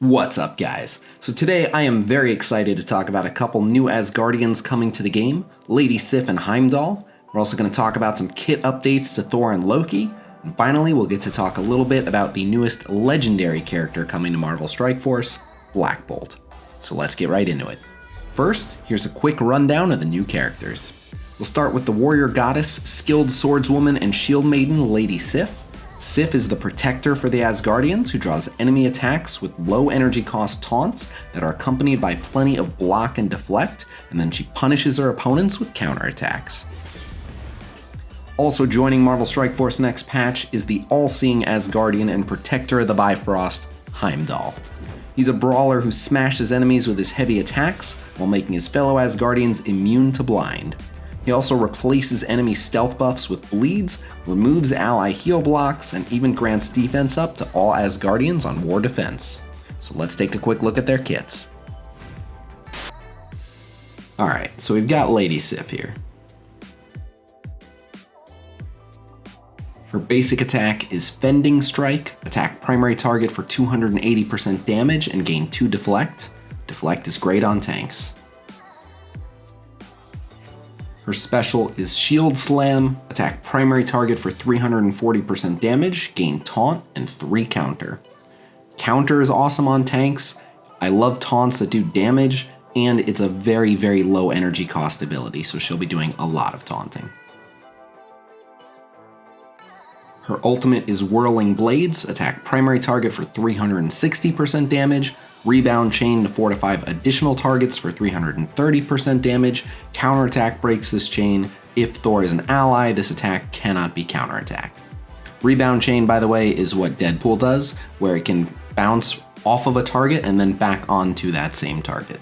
What's up, guys? So today I am very excited to talk about a couple new Asgardians coming to the game, Lady Sif and Heimdall. We're also going to talk about some kit updates to Thor and Loki, and finally we'll get to talk a little bit about the newest legendary character coming to Marvel Strike Force, Black Bolt. So let's get right into it. First, here's a quick rundown of the new characters. We'll start with the warrior goddess, skilled swordswoman, and shield maiden, Lady Sif. Sif is the protector for the Asgardians, who draws enemy attacks with low energy cost taunts that are accompanied by plenty of block and deflect, and then she punishes her opponents with counterattacks. Also joining Marvel Strike Force next patch is the all-seeing Asgardian and protector of the Bifrost, Heimdall. He's a brawler who smashes enemies with his heavy attacks while making his fellow Asgardians immune to blind. He also replaces enemy stealth buffs with bleeds, removes ally heal blocks, and even grants defense up to all Asgardians on war defense. So let's take a quick look at their kits. Alright, so we've got Lady Sif here. Her basic attack is Fending Strike, attack primary target for 280% damage and gain 2 deflect. Deflect is great on tanks. Her special is Shield Slam, attack primary target for 340% damage, gain taunt, and 3 counter. Counter is awesome on tanks. I love taunts that do damage, and it's a very, very low energy cost ability, so she'll be doing a lot of taunting. Her ultimate is Whirling Blades, attack primary target for 360% damage, rebound chain to 4 to 5 additional targets for 330% damage, counterattack breaks this chain. If Thor is an ally, this attack cannot be counterattacked. Rebound chain, by the way, is what Deadpool does, where it can bounce off of a target and then back onto that same target.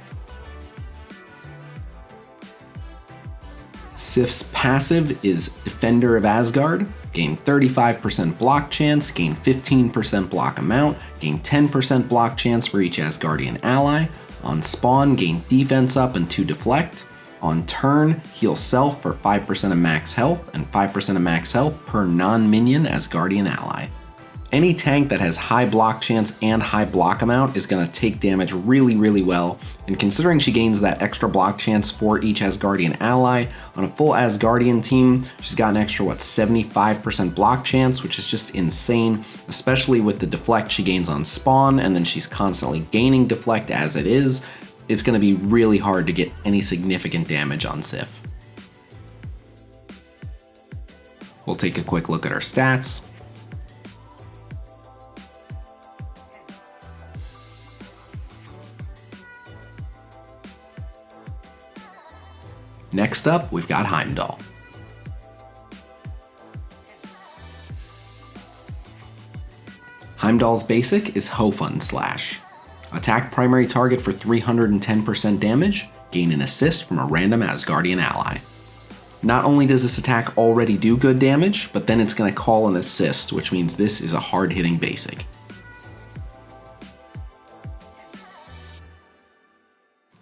Sif's passive is Defender of Asgard. Gain 35% block chance, gain 15% block amount, gain 10% block chance for each Asgardian ally. On spawn, gain defense up and 2 deflect. On turn, heal self for 5% of max health and 5% of max health per non-minion Asgardian ally. Any tank that has high block chance and high block amount is going to take damage really, really well, and considering she gains that extra block chance for each Asgardian ally, on a full Asgardian team, she's got an extra, 75% block chance, which is just insane, especially with the deflect she gains on spawn, and then she's constantly gaining deflect as it is. It's going to be really hard to get any significant damage on Sif. We'll take a quick look at her stats. Next up, we've got Heimdall. Heimdall's basic is Hofund Slash. Attack primary target for 310% damage, gain an assist from a random Asgardian ally. Not only does this attack already do good damage, but then it's going to call an assist, which means this is a hard-hitting basic.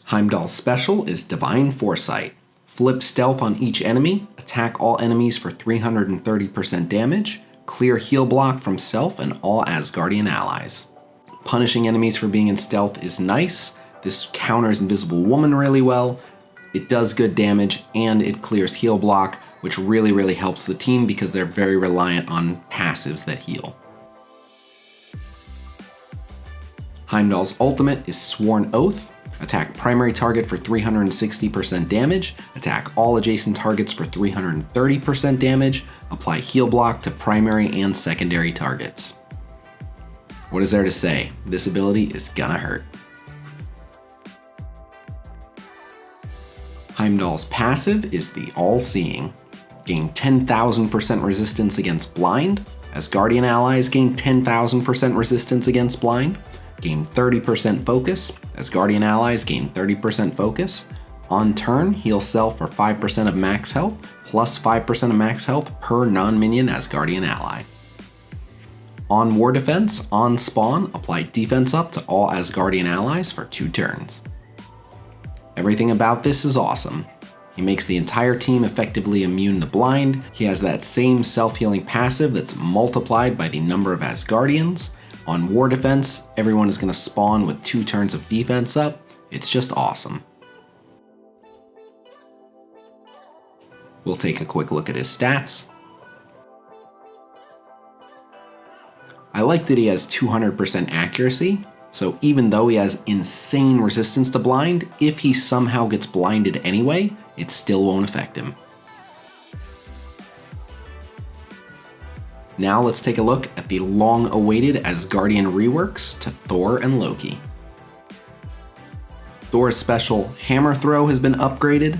Heimdall's special is Divine Foresight. Flip stealth on each enemy, attack all enemies for 330% damage, clear heal block from self and all Asgardian allies. Punishing enemies for being in stealth is nice. This counters Invisible Woman really well. It does good damage and it clears heal block, which really, really helps the team because they're very reliant on passives that heal. Heimdall's ultimate is Sworn Oath. Attack primary target for 360% damage, attack all adjacent targets for 330% damage, apply heal block to primary and secondary targets. What is there to say? This ability is gonna hurt. Heimdall's passive is the All-Seeing. Gain 10,000% resistance against blind. Asgardian allies gain 10,000% resistance against blind. Gain 30% focus. Asgardian allies gain 30% focus. On turn, heal self for 5% of max health, plus 5% of max health per non-minion Asgardian ally. On war defense, on spawn, apply defense up to all Asgardian allies for 2 turns. Everything about this is awesome. He makes the entire team effectively immune to blind. He has that same self-healing passive that's multiplied by the number of Asgardians. On War Defense, everyone is going to spawn with 2 turns of defense up. It's just awesome. We'll take a quick look at his stats. I like that he has 200% accuracy, so even though he has insane resistance to blind, if he somehow gets blinded anyway, it still won't affect him. Now let's take a look at the long-awaited Asgardian Reworks to Thor and Loki. Thor's special Hammer Throw has been upgraded.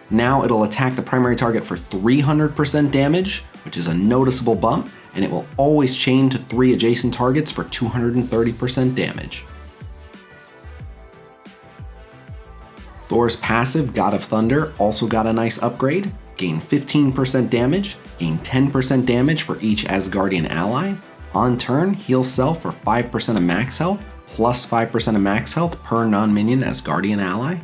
Now it'll attack the primary target for 300% damage, which is a noticeable bump, and it will always chain to 3 adjacent targets for 230% damage. Thor's passive, God of Thunder, also got a nice upgrade. Gain 15% damage, gain 10% damage for each Asgardian ally. On turn, heal self for 5% of max health, plus 5% of max health per non-minion Asgardian ally.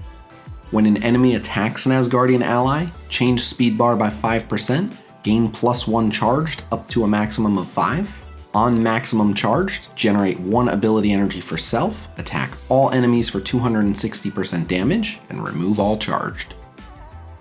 When an enemy attacks an Asgardian ally, change speed bar by 5%, gain +1 charged up to a maximum of 5. On maximum charged, generate 1 ability energy for self, attack all enemies for 260% damage, and remove all charged.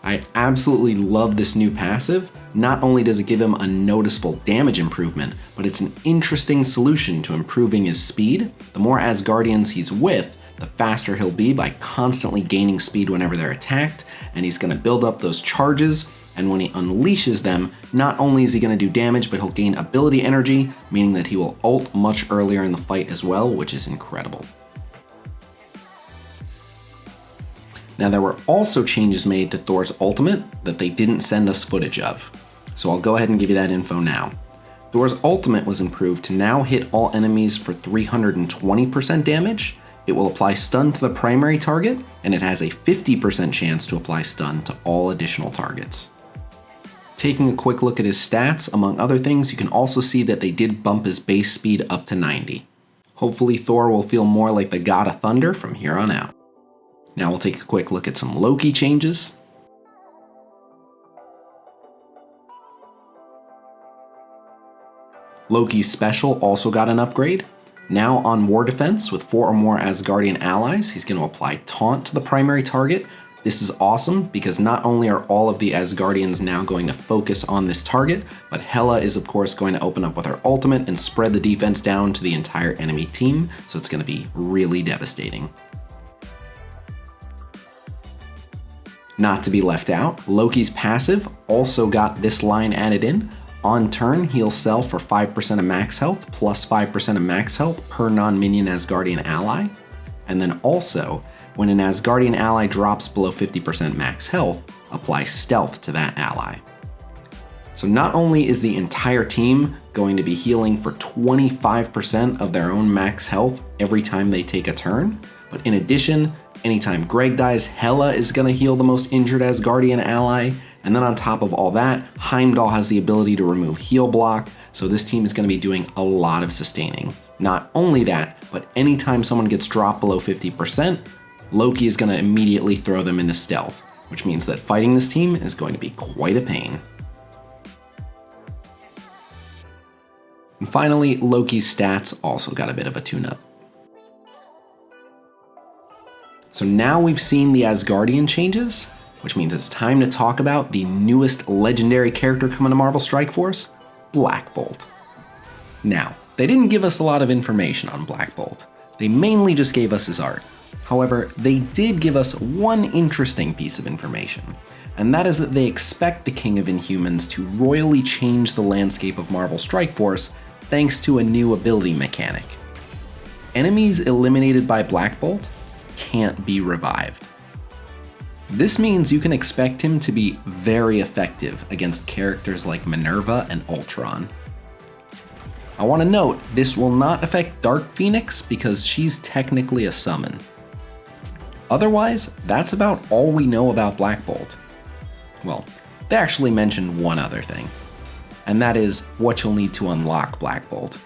I absolutely love this new passive. Not only does it give him a noticeable damage improvement, but it's an interesting solution to improving his speed. The more Asgardians he's with, the faster he'll be by constantly gaining speed whenever they're attacked, and he's going to build up those charges, and when he unleashes them, not only is he going to do damage, but he'll gain ability energy, meaning that he will ult much earlier in the fight as well, which is incredible. Now there were also changes made to Thor's ultimate that they didn't send us footage of, so I'll go ahead and give you that info now. Thor's ultimate was improved to now hit all enemies for 320% damage. It will apply stun to the primary target, and it has a 50% chance to apply stun to all additional targets. Taking a quick look at his stats, among other things, you can also see that they did bump his base speed up to 90. Hopefully Thor will feel more like the God of Thunder from here on out. Now we'll take a quick look at some Loki changes. Loki's special also got an upgrade. Now on War Defense, with 4 or more Asgardian allies, he's going to apply Taunt to the primary target. This is awesome because not only are all of the Asgardians now going to focus on this target, but Hela is of course going to open up with her ultimate and spread the defense down to the entire enemy team, so it's going to be really devastating. Not to be left out, Loki's passive also got this line added in. On turn, heal self for 5% of max health, plus 5% of max health per non-minion Asgardian ally. And then also, when an Asgardian ally drops below 50% max health, apply stealth to that ally. So not only is the entire team going to be healing for 25% of their own max health every time they take a turn, but in addition, anytime Greg dies, Hela is going to heal the most injured Asgardian ally. And then on top of all that, Heimdall has the ability to remove heal block, so this team is going to be doing a lot of sustaining. Not only that, but anytime someone gets dropped below 50%, Loki is going to immediately throw them into stealth, which means that fighting this team is going to be quite a pain. And finally, Loki's stats also got a bit of a tune-up. So now we've seen the Asgardian changes, which means it's time to talk about the newest legendary character coming to Marvel Strike Force, Black Bolt. Now, they didn't give us a lot of information on Black Bolt. They mainly just gave us his art. However, they did give us one interesting piece of information, and that is that they expect the King of Inhumans to royally change the landscape of Marvel Strike Force thanks to a new ability mechanic. Enemies eliminated by Black Bolt can't be revived. This means you can expect him to be very effective against characters like Minerva and Ultron. I want to note, this will not affect Dark Phoenix because she's technically a summon. Otherwise, that's about all we know about Black Bolt. Well, they actually mentioned one other thing, and that is what you'll need to unlock Black Bolt.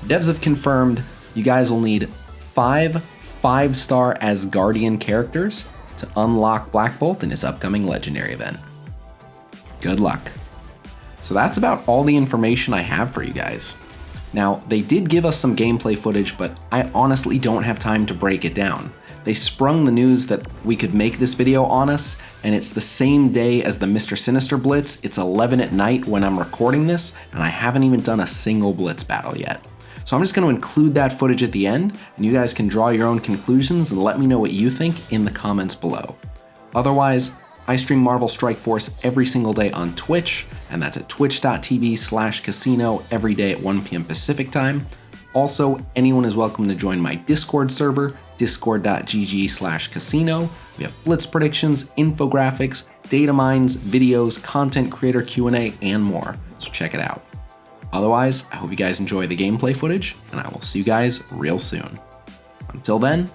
Devs have confirmed you guys will need 5 5-star Asgardian characters to unlock Black Bolt in his upcoming legendary event. Good luck. So that's about all the information I have for you guys. Now, they did give us some gameplay footage, but I honestly don't have time to break it down. They sprung the news that we could make this video on us, and it's the same day as the Mr. Sinister Blitz. It's 11 at night when I'm recording this, and I haven't even done a single Blitz battle yet. So I'm just going to include that footage at the end, and you guys can draw your own conclusions and let me know what you think in the comments below. Otherwise, I stream Marvel Strike Force every single day on Twitch, and that's at twitch.tv/Khasino every day at 1 p.m. Pacific time. Also, anyone is welcome to join my Discord server, discord.gg/Khasino. We have Blitz predictions, infographics, data mines, videos, content creator Q&A, and more, so check it out. Otherwise, I hope you guys enjoy the gameplay footage, and I will see you guys real soon. Until then,